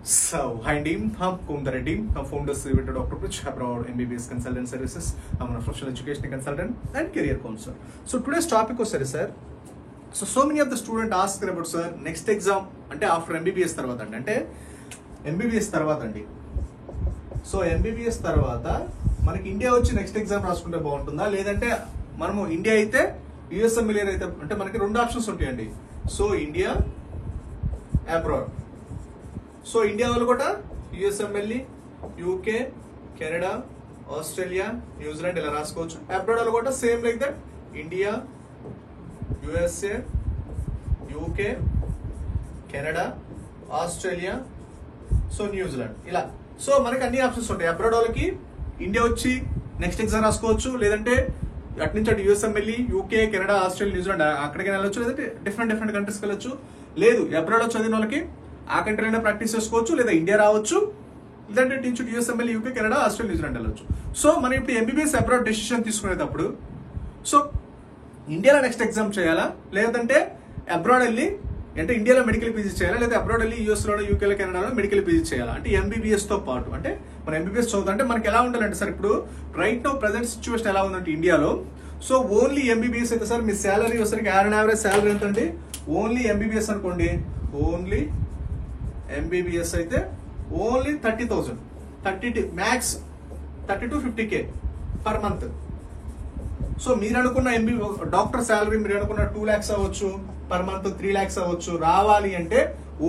So, hi team, I'm Kumdare team. I'm founder with Dr. Prich abroad MBBS consultant services. I'm a professional education consultant and career counselor. So today's topic was sir. So many of the students ask about sir next exam ante after MBBS tarvata ante MBBS tarvata andi. So MBBS tarvata మనకి India వచ్చి next exam రాసుకుంటే బాగుంటుందా లేదంటే మనము India అయితే USML అయితే అంటే మనకి రెండు ఆప్షన్స్ ఉంటాయండి. So India abroad. So India వాళ్ళు కూడా USML, UK, Canada, Australia, New Zealand ఇలా రాసుకోవచ్చు. అబ్రాడ్ వాళ్ళు కూడా same like that India, USA, UK, Canada, Australia, so New Zealand ఇలా. సో మనకి అన్ని ఆప్షన్స్ ఉంటాయి. అబ్రాడ్ వాళ్ళకి ఇండియా వచ్చి నెక్స్ట్ ఎగ్జామ్ రాసుకోవచ్చు, లేదంటే అటు నుంచి అటు USML, UK, Canada, Australia, New Zealand అక్కడికి వెళ్ళొచ్చు, లేదంటే డిఫరెంట్ కంట్రీస్కి వెళ్ళొచ్చు. లేదు అబ్రాడ్ లో చదివిన వాళ్ళకి ఆ కంట్రీలో ప్రాక్టీస్ చేసుకోవచ్చు, లేదా ఇండియా రావచ్చు, లేదంటే నుంచి USML, UK, Canada, Australia, New Zealand వెళ్ళొచ్చు. సో మనం ఇప్పుడు ఎంబీబీఎస్ అబ్రాడ్ డెసిషన్ తీసుకునేటప్పుడు సో ఇండియాలో నెక్స్ట్ ఎగ్జామ్ చేయాలా, లేదంటే అబ్రాడ్ వెళ్ళి అంటే ఇండియాలో మెడికల్ పీజీ చేయాలా, లేదా అబ్రాడ్ వెళ్ళి యూఎస్లో, యూకేలో, కెనడాలో మెడికల్ పీజీ చేయాలా అంటే ఎంబీబీఎస్ తో పాటు అంటే మన ఎంబీబీఎస్ చదువుతా అంటే మనకి ఎలా ఉండాలంటే సార్ ఇప్పుడు రైట్ నో ప్రజెంట్ సిచ్యువేషన్ ఎలా ఉందంటే ఇండియాలో సో ఓన్లీ ఎంబీబీఎస్ అయితే సార్ మీ శాలరీ వచ్చరికి యావరేజ్ శాలరీ ఎంత అండి? ఓన్లీ ఎంబీబీఎస్ అనుకోండి, ఓన్లీ ఎంబీబీఎస్ అయితే only 30,000 30 max 30 to 50K per month. So మీరు అనుకున్న డాక్టర్ శాలరీ మీరు అనుకున్న 2 lakhs అవ్వచ్చు, పర్ మంత్ 3 lakhs అవ్వచ్చు. రావాలి అంటే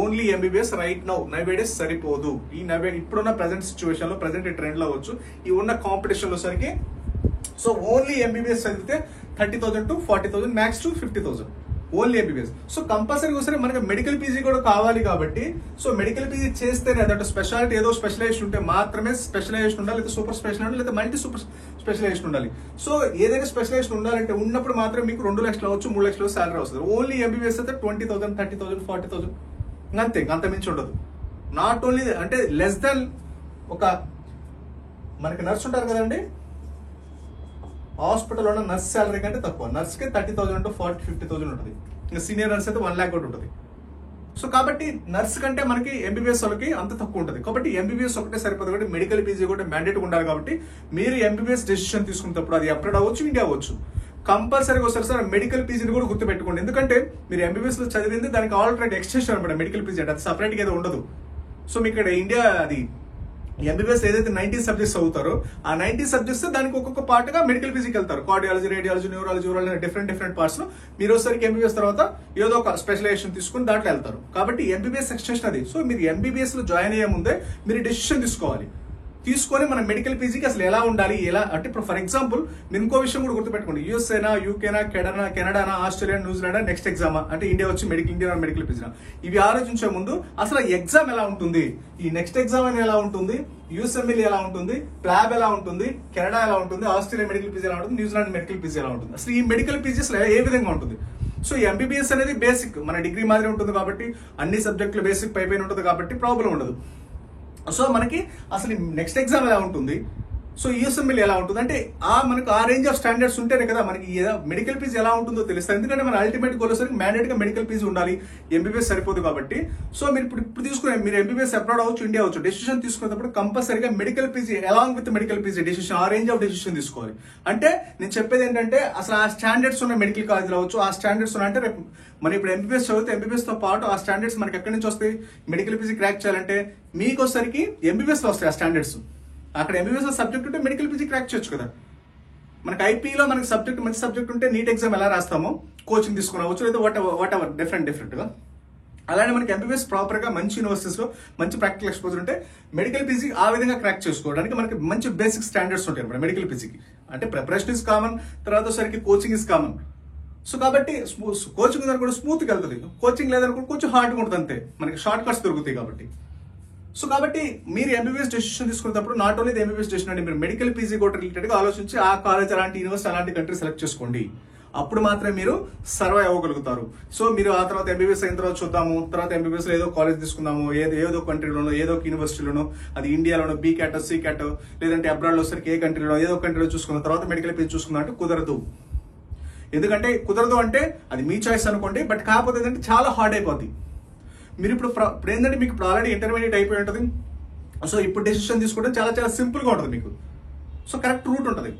ఓన్లీ ఎంబీబీఎస్ రైట్ నౌ నైవేడేస్ సరిపోదు. ఈ ఇప్పుడున్న ప్రెసెంట్ సిచ్యువేషన్ లో ప్రెసెంట్ ట్రెండ్ లో అవ్వచ్చు, ఈ ఉన్న కాంపిటీషన్ లో సరికి సో ఓన్లీ ఎంబీబీఎస్ చదివితే 30,000 to 40,000 max to 50,000 only MBBS. So compulsory ఒకసారి మనకి మెడికల్ పీజీ కూడా కావాలి కాబట్టి సో మెడికల్ పీజీ చేస్తేనే అదంటే స్పెషాలిటీ ఏదో స్పెషలైజేషన్ ఉంటే మాత్రమే స్పెషలైజేషన్ ఉండాలి, లేదా సూపర్ స్పెషల్ లేదా మల్టీ సూపర్ స్పెషలైజేషన్ ఉండాలి. సో ఏదైనా స్పెషలైజేషన్ ఉండాలంటే ఉన్నప్పుడు మాత్రం మీకు 2 లక్షలు అవ్వచ్చు, 3 లక్షలు శాలరీ వస్తుంది. ఓన్లీ ఎంబీబీఎస్ అయితే 20,000, 30,000, 40,000 అంతే, అంత మించి ఉండదు. నాట్ ఓన్లీ అంటే లెస్ దాన్ ఒక మనకి నర్స్ ఉంటారు కదండి, హాస్పిటల్లో ఉన్న నర్స్ శాలరీ కంటే తక్కువ. నర్స్కి 30,000 to 50,000 ఉంటుంది. ఇంకా సీనియర్ నర్స్ అయితే 1 lakh కూడా ఉంటుంది. సో కాబట్టి నర్స్ కంటే మనకి ఎంబీబీఎస్ వాళ్ళకి అంత తక్కువ ఉంటుంది. కాబట్టి ఎంబీబీఎస్ ఒకటే సరిపోదు కాబట్టి మెడికల్ పీజీ కూడా మ్యాండేట్ ఉండాలి. కాబట్టి మీరు ఎంబీబీఎస్ డెసిషన్ తీసుకున్నప్పుడు అది అప్లోడ్ అవ్వచ్చు, ఇండియా అవ్వచ్చు. కంపల్సరీగా వస్తారు సార్ మెడికల్ పీజీని కూడా గుర్తుపెట్టుకోండి. ఎందుకంటే మీరు ఎంబీబీఎస్ లో చదివింది దానికి ఆల్రెడీ ఎక్స్టెన్షన్ అనమాట మెడికల్ పీజీ అంటే అది సపరేట్గా ఏదో ఉండదు. సో మీకు ఇక్కడ ఇండియా అది ఎంబీబీఎస్ ఏదైతే 90 సబ్జెక్ట్స్ అవుతారో ఆ 90 సబ్జెక్ట్స్ దానికి ఒక్కొక్క పార్ట్ గా మెడికల్ పీజీకి వెళ్తారు. Cardiology, radiology, neurology different parts లో మీరు ఒకసారికి ఎంబీబీఎస్ తర్వాత ఏదో ఒక స్పెషలైజేషన్ తీసుకుని దాంట్లో వెళ్తారు. కాబట్టి ఎంబీబీఎస్ ఎక్స్టెన్షన్ అది. సో మీరు ఎంబీబీఎస్ లో జాయిన్ అయ్యే ముందే మీరు డెసిషన్ తీసుకోవాలి. తీసుకొని మన మెడికల్ పీజీకి అసలు ఎలా ఉండాలి, ఎలా అంటే ఇప్పుడు ఫర్ ఎగ్జాంపుల్ మీరు ఇంకో విషయం కూడా గుర్తుపెట్టుకోండి. యూఎస్ఏనా, యూకేనా, కెనడానా, ఆస్ట్రేలియా, న్యూజిలాండ్ నెక్స్ట్ ఎగ్జామా అంటే ఇండియా వచ్చి ఇండియా మెడికల్ పీజీనా ఇవి ఆలోచించే ముందు అసలు ఎగ్జామ్ ఎలా ఉంటుంది, ఈ నెక్స్ట్ ఎగ్జామ్ అని ఎలా ఉంటుంది, యూఎస్ఎంఎల్ ఎలా ఉంటుంది, ప్లాబ్ ఎలా ఉంటుంది, కెనడా ఎలా ఉంటుంది, ఆస్ట్రేలియా మెడికల్ పీజీ ఎలా ఉంటుంది, న్యూజిలాండ్ మెడికల్ పీజీ ఎలా ఉంటుంది, అసలు ఈ మెడికల్ పీజీస్ ఏ విధంగా ఉంటుంది. సో ఎంబీబీఎస్ అనేది బేసిక్ మన డిగ్రీ మాదిరి ఉంటుంది కాబట్టి అన్ని సబ్జెక్టులు బేసిక్ పైపైన ఉంటుంది కాబట్టి ప్రాబ్లం ఉండదు. సో మనకి అసలు నెక్స్ట్ ఎగ్జామ్ ఎలా ఉంటుంది, సో యూఎస్ఎంఎల్ ఎలా ఉంటుంది అంటే మనకు ఆ రేంజ్ ఆఫ్ స్టాండర్డ్స్ ఉంటేనే కదా మనకి మెడికల్ పీజీ ఎలా ఉంటుందో తెలుస్తుంది. ఎందుకంటే మన అల్టిమేట్ గోల్ సరికి మ్యాండేట్ గా మెడికల్ పీజీ ఉండాలి, ఎంబీబీఎస్ సరిపోదు. కాబట్టి సో మీరు ఇప్పుడు తీసుకునే మీరు ఎంబీబీఎస్ అబ్రాడ్ అవ్వచ్చు, ఇండియా అవ్వచ్చు, డెసిషన్ తీసుకునేటప్పుడు కంపల్సరీగా medical PG along with medical PG decision ఆ రేంజ్ ఆఫ్ డెసిషన్ తీసుకోవాలి. అంటే నేను చెప్పేది ఏంటంటే అసలు ఆ స్టాండర్డ్స్ ఉన్న మెడికల్ కాలేజీలు అవ్వచ్చు, ఆ స్టాండర్డ్స్ ఉన్న అంటే రేపు మనం ఇప్పుడు ఎంబీబీఎస్ చదివితే ఎంబీబీఎస్ తో పాటు ఆ స్టాండర్డ్స్ మనకి ఎక్కడి నుంచి వస్తాయి, మెడికల్ పీజీ క్రాక్ చేయాలంటే మీకు వచ్చరికి ఎంబీబీఎస్ లో వస్తాయి ఆ స్టాండర్డ్స్. అక్కడ ఎంబీబీఎస్ సబ్జెక్ట్ ఉంటే మెడికల్ పీజీ క్రాక్ చేయొచ్చు కదా. మనకి ఐపీలో మనకి సబ్జెక్ట్ మంచి సబ్జెక్ట్ ఉంటే నీట్ ఎగ్జామ్ ఎలా రాస్తామో కోచింగ్ తీసుకురావచ్చు, లేదా వాట్ ఎవర్ డిఫరెంట్ గా. అలానే మనకి ఎంబీబీఎస్ ప్రాపర్ గా మంచి యూనివర్సిటీస్ లో మంచి ప్రాక్టికల్ ఎక్స్పోజర్ ఉంటే మెడికల్ పీజీ ఆ విధంగా క్రాక్ చేసుకోవడానికి మనకి మంచి బేసిక్ స్టాండర్డ్స్ ఉంటాయి అనమాట మెడికల్ పీజీకి. అంటే ప్రిపరేషన్ ఇస్ కామన్, తర్వాత సరికి కోచింగ్ ఇస్ కామన్. సో కాబట్టి కోచింగ్ కూడా స్మూత్ గా వెళ్తుంది, కోచింగ్ లేదనుకుంటే కొంచెం హార్డ్గా ఉంటుంది అంతే, మనకి షార్ట్ కట్స్ దొరుకుతాయి కాబట్టి. సో కాబట్టి మీరు ఎంబీబీఎస్ డెసిషన్ తీసుకున్నప్పుడు నాట్ ఓన్లీ ఎంబీబీఎస్ డెసిషన్ అండి, మీరు మెడికల్ పీజీ కూడా రిలేటెడ్ గా ఆలోచించి ఆ కాలేజ్ అలాంటి యూనివర్సిటీ అలాంటి కంట్రీ సెలెక్ట్ చేసుకోండి. అప్పుడు మాత్రమే మీరు సర్వైవ్ అవ్వగలుగుతారు. సో మీరు ఆ తర్వాత ఎంబీబీఎస్ అయిన తర్వాత చూద్దాము, తర్వాత ఎంబీబీఎస్ ఏదో కాలేజ్ తీసుకుందాము, ఏదో కంట్రీలోనో ఏదో యూనివర్సిటీలోనో, అది ఇండియాలోనో బీ క్యాట్, సి క్యాట్, లేదంటే అబ్రాడ్ లో సరికి ఏ కంట్రీలో ఏదో కంట్రీలో చూసుకున్న తర్వాత మెడికల్ పీజీ చూసుకుందాం అంటే కుదరదు. ఎందుకంటే కుదరదు అంటే అది మీ చాయిస్ అనుకోండి, బట్ కాకపోతే ఏంటంటే చాలా హార్డ్ అయిపోద్ది. మీరు ఇప్పుడు ఏంటంటే మీకు ఇప్పుడు ఆల్రెడీ ఇంటర్మీడియట్ అయిపోయి ఉంటుంది. సో ఇప్పుడు డెసిషన్ తీసుకోవడం చాలా చాలా సింపుల్గా ఉంటుంది మీకు. సో కరెక్ట్ రూట్ ఉంటుంది.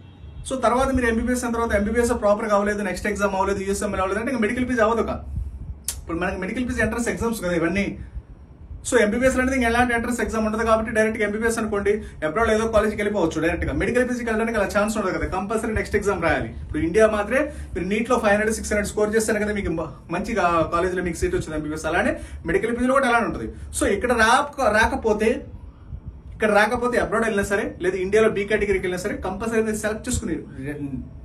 సో తర్వాత మీరు ఎంబీబీఎస్ అయిన తర్వాత ఎంబీబీఎస్ ప్రాపర్గా అవ్వలేదు, నెక్స్ట్ ఎగ్జామ్ అవ్వలేదు, యూఎస్ఎంఎల్ అవ్వలేదు అంటే ఇంకా మెడికల్ పీజీ అవ్వదు. ఇప్పుడు మనకి మెడికల్ పీజీ ఎంట్రన్స్ ఎగ్జామ్స్ కదా ఇవన్నీ. సో ఎంబీబీఎస్ అనేది ఇంకా ఎలాంటి ఎంట్రన్స్ ఎగ్జామ్ ఉంటుంది కాబట్టి డైరెక్ట్గా ఎంబీబీఎస్ అనుకోండి, అబ్రాడ్ ఏదో కాలేజ్కి వెళ్ళిపోవచ్చు డైరెక్ట్గా. మెడికల్ పీజీకి వెళ్ళడానికి అలా ఛాన్స్ ఉండదు కదా, కంపల్సరీ నెక్స్ట్ ఎగ్జామ్ రాయాలి. ఇప్పుడు ఇండియా మాత్రమే మీరు నీట్లో 500, 600 స్కోర్ చేస్తేనే కదా మీకు మంచిగా కాలేజ్లో మీకు సీట్ వచ్చింది ఎంబీబీఎస్. అలానే మెడికల్ పీజీలో కూడా అలానే ఉంటుంది. సో ఇక్కడ రాకపోతే అబ్రాడ్ వెళ్ళినా సరే, లేదా ఇండియాలో బీ కేటగిరీకి వెళ్ళినా సరే కంపల్సరీ మీరు సెలెక్ట్ చేసుకుని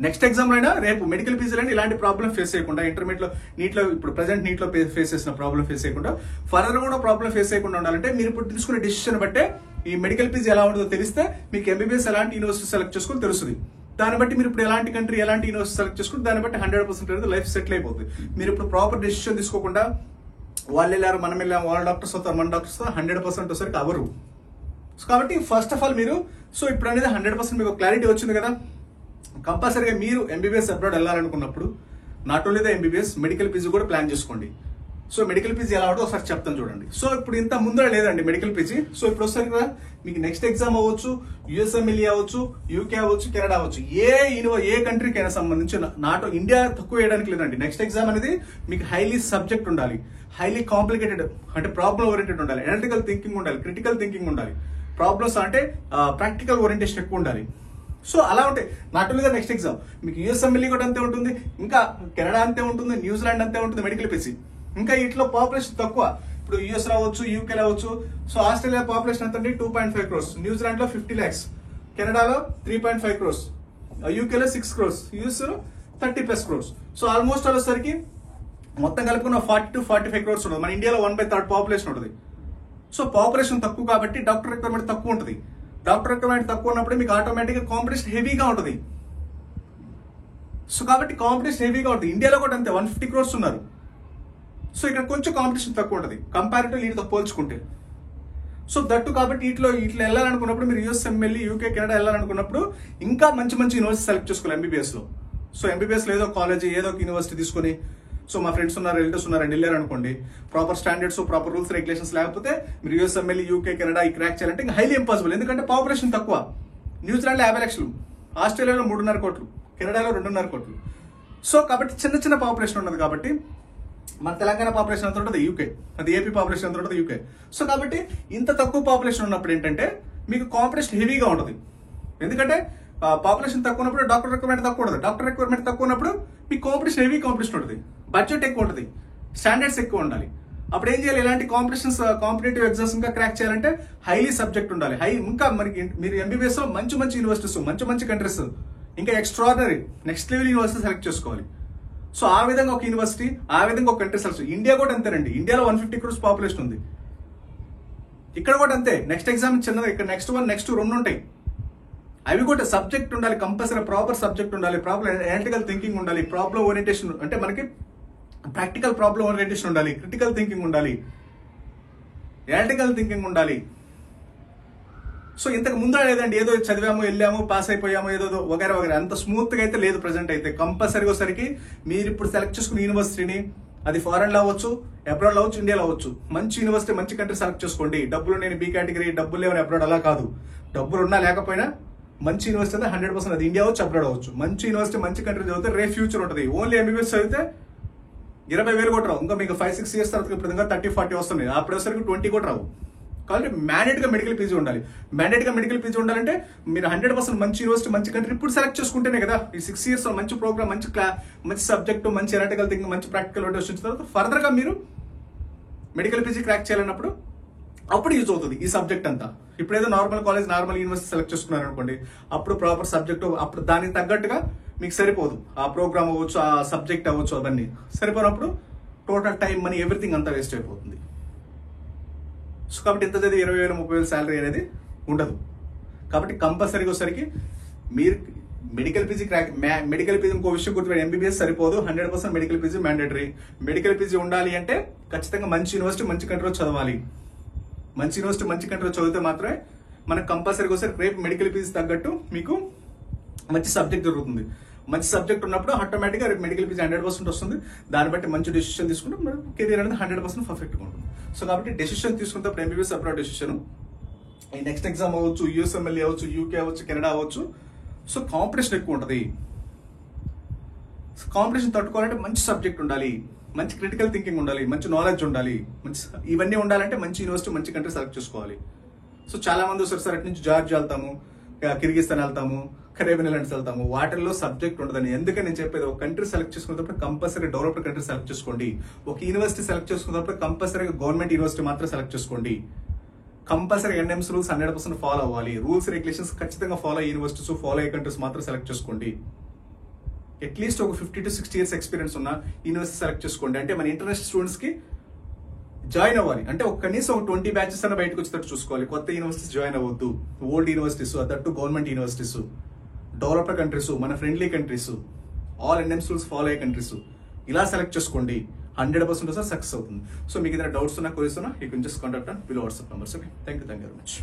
నెక్స్ట్ ఎగ్జామ్ అయినా రేపు మెడికల్ పీజీలో ఇలాంటి ప్రాబ్లం ఫేస్ చేయకుండా, ఇంటర్మీడియట్లో నీట్లో ఇప్పుడు ప్రజెంట్ నీట్లో ఫేస్ చేసిన ప్రాబ్లం ఫేస్ చేయకుండా, ఫర్దర్ కూడా ప్రాబ్లం ఫేస్ చేయకుండా ఉండాలంటే మీరు ఇప్పుడు తీసుకునే డిసిషన్ బట్టే ఈ మెడికల్ పీజీ ఎలా ఉంటుందో తెలిస్తే మీకు ఎంబీబీఎస్ ఎలాంటి యూనివర్సిటీ సెలెక్ట్ చేసుకుని తెలుస్తుంది. దాన్ని బట్టి మీరు ఇప్పుడు ఎలాంటి కంట్రీ ఎలాంటి యూనివర్సిటీ సెలెక్ట్ చేసుకుంటే దాన్ని బట్టి 100% అనేది లైఫ్ సెటిల్ అయిపోతుంది. మీరు ఇప్పుడు ప్రాపర్ డెసిషన్ తీసుకోకుండా వాళ్ళు వెళ్ళారు మనం వెళ్ళాము, వాళ్ళ డాక్టర్స్ అవుతారు మన డాక్టర్స్ 100% వచ్చేసరికి అవరు. సో కాబట్టి ఫస్ట్ ఆఫ్ ఆల్ మీరు సో ఇప్పుడు అనేది 100% మీకు క్లారిటీ వచ్చింది కదా. కంపల్సరీగా మీరు ఎంబీబీఎస్ అబ్రాడ్ వెళ్ళాలనుకున్నప్పుడు not only the MBBS medical PG కూడా ప్లాన్ చేసుకోండి. సో మెడికల్ పీజీ ఎలా ఉంటుందో ఒకసారి చెప్తాను చూడండి. సో ఇప్పుడు ఇంత ముందర లేదండి మెడికల్ పీజీ. సో ఇప్పుడు వస్తారు కదా మీకు నెక్స్ట్ ఎగ్జామ్ అవ్వచ్చు, యూఎస్ఎంఎల్ఈ అవ్వచ్చు, యూకే అవ్వచ్చు, కెనడా అవ్వచ్చు, ఏ కంట్రీకైనా సంబంధించి నాట్ ఇండియా తక్కువ వేయడానికి లేదండి. నెక్స్ట్ ఎగ్జామ్ అనేది మీకు హైలీ సబ్జెక్ట్ ఉండాలి, హైలీ కాంప్లికేటెడ్ అంటే ప్రాబ్లం ఓరియంటెడ్ ఉండాలి, అనలిటికల్ థింకింగ్ ఉండాలి, క్రిటికల్ థింకింగ్ ఉండాలి, ప్రాబ్లమ్స్ అంటే ప్రాక్టికల్ ఓరియంటేషన్ ఎక్కువ ఉండాలి. సో అలా ఉంటాయి. Not only the next exam మీకు యూఎస్ఎంఎల్ఈ కూడా అంతే ఉంటుంది, ఇంకా కెనడా అంతే ఉంటుంది, న్యూజిలాండ్ అంతే ఉంటుంది మెడికల్ పీజీ. ఇంకా ఇట్లా పాపులేషన్ తక్కువ. ఇప్పుడు యూఎస్ రావచ్చు, యూకే రావచ్చు. సో ఆస్ట్రేలియా పాపులేషన్ ఎంత 2.5 crores, న్యూజిలాండ్ లో 50 lakhs, కెనడాలో 3.5 crores, యూకేలో 6 crores, యూఎస్ లో 30+ crores. సో ఆల్మోస్ట్ వచ్చేసరికి మొత్తం కలుపుకున్న 40 to 45 crores ఉంటుంది. మన ఇండియాలో 1/3 పాపులేషన్ ఉంటుంది. సో పాపులేషన్ తక్కువ కాబట్టి డాక్టర్ రిక్వైర్మెంట్ తక్కువ ఉంటుంది. డాక్టర్ రిక్వైర్మెంట్ తక్కువ ఉన్నప్పుడు మీకు ఆటోమేటిక్గా కాంపిటీషన్ హెవీగా ఉంటుంది. సో కాబట్టి కాంపిటీషన్ హెవీగా ఉంటుంది. ఇండియాలో కూడా అంతే 150 crores ఉన్నారు. సో ఇక్కడ కొంచెం కాంపిటీషన్ తక్కువ ఉంటుంది కంపారిటివ్ వీటితో పోల్చుకుంటే. సో దట్టు కాబట్టి ఇట్లా వెళ్ళాలనుకున్నప్పుడు మీరు యూఎస్ఎంఎల్ఈ, యూకే, కెనడా వెళ్ళాలనుకున్నప్పుడు ఇంకా మంచి యూనివర్సిటీ సెలెక్ట్ చేసుకోవాలి ఎంబీబీఎస్ లో. సో ఎంబీబీఎస్ లో ఏదో కాలేజ్ ఏదో ఒక యూనివర్సిటీ తీసుకొని, సో మా ఫ్రెండ్స్ ఉన్నారు, రిలేటివ్స్ ఉన్నారని వెళ్ళారు అనుకోండి, proper standards, proper rules regulations లేకపోతే మీరు యూఎస్ఎంఎల్ఈ, యూకే, కెనడా ఈ క్రాక్ చేయాలంటే ఇంకా హైలీ ఇంపాసిబుల్. ఎందుకంటే పాపులేషన్ తక్కువ. న్యూజిలాండ్లో 50 lakhs, ఆస్ట్రేలియాలో 3.5 కోట్లు, కెనడాలో 2.5 కోట్లు. సో కాబట్టి చిన్న పాపులేషన్ ఉన్నది. కాబట్టి మన తెలంగాణ పాపులేషన్ ఎంత ఉంటుంది యూకే, అది ఏపీ పాపులేషన్ ఎంత ఉంటుంది యూకే. సో కాబట్టి ఇంత తక్కువ పాపులేషన్ ఉన్నప్పుడు ఏంటంటే మీకు కాంపిటీషన్ హెవీగా ఉంటుంది. ఎందుకంటే పాపులేషన్ తక్కువ ఉన్నప్పుడు డాక్టర్ రిక్వైర్మెంట్ తక్కువ ఉంటుంది. డాక్టర్ రిక్వైర్మెంట్ తక్కువ ఉన్నప్పుడు మీకు కాంపిటీషన్ హెవీ కాంపిటీషన్ ఉంటుంది, బడ్జెట్ ఎక్కువ ఉంటుంది, స్టాండర్డ్స్ ఎక్కువ ఉండాలి. అప్పుడు ఏం చేయాలి, ఇలాంటి కాంపిటేటివ్ ఎగ్జామ్స్ ఇంకా క్రాక్ చేయాలంటే హైలీ సబ్జెక్ట్ ఉండాలి. ఇంకా మనకి మీరు ఎంబీబీఎస్ లో మంచి యూనివర్సిటీస్, మంచి కంట్రీస్, ఇంకా extraordinary next level university select చేసుకోవాలి. సో ఆ విధంగా ఒక యూనివర్సిటీ, ఆ విధంగా ఒక కంట్రీ సెలెక్ట్. ఇండియా కూడా అంతేనండి. ఇండియాలో 150 crores పాపులేషన్ ఉంది. ఇక్కడ కూడా అంతే. నెక్స్ట్ ఎగ్జామ్ చిన్నది, ఇక్కడ నెక్స్ట్ 2 ఉంటాయి. అవి కూడా సబ్జెక్ట్ ఉండాలి, కంపల్సరీ ప్రాపర్ సబ్జెక్ట్ ఉండాలి, ప్రాపర్ అనలిటికల్ థింకింగ్ ఉండాలి, ప్రాబ్లం ఓరియంటేషన్ అంటే మనకి ప్రాక్టికల్ ప్రాబ్లం ఓరియంటేషన్ ఉండాలి, క్రిటికల్ థింకింగ్ ఉండాలి, అనలిటికల్ థింకింగ్ ఉండాలి. సో ఇంతకు ముందర లేదండి, ఏదో చదివాము, వెళ్ళాము, పాస్ అయిపోయాము, ఏదో వగైరా అంత స్మూత్ గా అయితే లేదు ప్రజెంట్ అయితే. కంపల్సరీగా వచ్చరికి మీరు ఇప్పుడు సెలెక్ట్ చేసుకున్న యూనివర్సిటీని, అది ఫారెన్ లో అవ్వచ్చు, అబ్రాడ్ లో అవ్వచ్చు, ఇండియాలో అవ్వచ్చు, మంచి యూనివర్సిటీ, మంచి కంట్రీ సెలెక్ట్ చేసుకోండి. డబ్బులు నేను బీ కేటగిరీ, డబ్బులు లేవని అబ్రాడ్ అలా కాదు. డబ్బులు ఉన్నా లేకపోయినా మంచి యూనివర్సిటీ అయితే 100% అది ఇండియా అవ్వచ్చు, అబ్రాడ్ అవ్వచ్చు. మంచి యూనివర్సిటీ, మంచి కంట్రీ చదివితే రే ఫ్యూచర్ ఉంటుంది. ఓన్లీ ఎంబీబీఎస్ చదివితే 20,000 కూడా రావు. ఇంకా మీకు 5-6 years తర్వాత ఇప్పుడు ఇంకా 30-40 వస్తుంది. అప్పుడు వచ్చరికి 20 కూడా రావు. కాబట్టి మ్యాండేట్ గా మెడికల్ పీజీ ఉండాలి. మ్యాండేట్ గా మెడికల్ పీజీ ఉండాలంటే మీరు 100% మంచి యూనివర్సిటీ, మంచి కంట్రీ ఇప్పుడు సెలెక్ట్ చేసుకుంటేనే కదా. ఈ 6 years మంచి ప్రోగ్రామ్, మంచి సబ్జెక్ట్, మంచి అనలిటికల్ థింకింగ్, మంచి ప్రాక్టికల్ వచ్చిన తర్వాత ఫర్దర్ గా మీరు మెడికల్ పీజీ క్రాక్ చేయాలన్నప్పుడు అప్పుడు యూజ్ అవుతుంది ఈ సబ్జెక్ట్ అంతా. ఇప్పుడు ఏదో normal college, normal university select చేసుకున్నారు అనుకోండి, అప్పుడు ప్రాపర్ సబ్జెక్ట్, అప్పుడు దానికి తగ్గట్టుగా మీకు సరిపోదు. ఆ ప్రోగ్రామ్ అవ్వచ్చు, ఆ సబ్జెక్ట్ అవ్వచ్చు, అవన్నీ సరిపోయినప్పుడు టోటల్ టైం, మనీ, ఎవ్రీథింగ్ అంతా వేస్ట్ అయిపోతుంది. సో కాబట్టి ఇంత చదివి 20,000-30,000 శాలరీ అనేది ఉండదు. కాబట్టి కంపల్సరీగా వచ్చరికి మీరు మెడికల్ పీజీ మెడికల్ పీజీ ఇంకో విషయం గుర్తుపెట్టి, ఎంబీబీఎస్ సరిపోదు, 100% medical PG mandatory. Medical PG ఉండాలి అంటే ఖచ్చితంగా మంచి యూనివర్సిటీ, మంచి కంట్రీలో చదవాలి. మంచి యూనివర్సిటీ, మంచి కంట్రీలో చదివితే మాత్రమే మనకు కంపల్సరీగా వచ్చి రేపు మెడికల్ పీజీ తగ్గట్టు మీకు మంచి సబ్జెక్ట్ దొరుకుతుంది. మంచి సబ్జెక్ట్ ఉన్నప్పుడు ఆటోమేటిక్గా రేపు మెడికల్ పీజీ 100% వస్తుంది. దాన్ని బట్టి మంచి డెసిషన్ తీసుకుంటే మన కెరీర్ అనేది 100% పర్ఫెక్ట్గా ఉంటుంది. సో కాబట్టి డెసిషన్ తీసుకున్నప్పుడు ఎంబీబీఎస్ అబ్రాడ్ డెసిషన్, ఈ నెక్స్ట్ ఎగ్జామ్ అవ్వచ్చు, యూఎస్ఎంఎల్ఏ అవ్వచ్చు, యూకే అవ్వచ్చు, కెనడా అవ్వచ్చు. సో కాంపిటీషన్ ఎక్కువ ఉంటుంది. కాంపిటీషన్ తట్టుకోవాలంటే మంచి సబ్జెక్ట్ ఉండాలి, మంచి క్రిటికల్ థింకింగ్ ఉండాలి, మంచి నాలెడ్జ్ ఉండాలి, ఇవన్నీ ఉండాలంటే మంచి యూనివర్సిటీ, మంచి కంట్రీ సెలెక్ట్ చేసుకోవాలి. సో చాలా మంది వస్తారు సార్ అటు నుంచి జార్జియా వెళ్తాము, కిర్గిస్తాన్ వెళ్తాము, కరేబియన్ ఐలాండ్స్ వెళ్తాము, వాటిల్లో సబ్జెక్ట్ ఉండదని. ఎందుకని నేను చెప్పేది, ఒక కంట్రీ సెలెక్ట్ చేసుకున్నప్పుడు కంపల్సరీ డెవలప్డ్ కంట్రీ సెలెక్ట్ చేసుకోండి. ఒక యూనివర్సిటీ సెలెక్ట్ చేసుకున్నప్పుడు కంపల్సరీగా గవర్నమెంట్ యూనివర్సిటీ మాత్రం సెలెక్ట్ చేసుకోండి. కంపల్సరీ ఎన్ఎంస్ రూల్స్ 100% ఫాలో అవ్వాలి. రూల్స్ రెగ్యులేషన్స్ ఖచ్చితంగా ఫాలో అయ్యే యూనివర్సిటీస్, ఫాలో అయ్యే కంట్రీస్ మాత్రం సెలెక్ట్ చేసుకోండి. అట్లీస్ట్ ఒక 50 to 60 years ఎక్స్పీరియన్స్ ఉన్న యూనివర్సిటీ సెలెక్ట్ చేసుకోండి. అంటే మన ఇంటర్నేషనల్ స్టూడెంట్స్ కి జాయిన్ అవ్వాలి అంటే ఒక కనీసం ఒక 20 బ్యాచెస్ అన్న బయటకు వచ్చేటట్టు చూసుకోవాలి. కొత్త యూనివర్సిటీస్ జాయిన్ అవ్వద్దు. ఓల్డ్ యూనివర్సిటీస్, అదట్టు గవర్నమెంట్ యూనివర్సిటీస్, డెవలప్డ్ కంట్రీస్, మన friendly countries, all NMC rules follow అయ్యే కంట్రీస్, ఇలా సెలెక్ట్ చేసుకోండి. 100% సక్సెస్ అవుతుంది. సో మీకు ఏదైనా డౌట్స్ ఉన్నా, క్వరీస్ ఉన్నా, you can just contact on below WhatsApp numbers. Okay, thank you very much.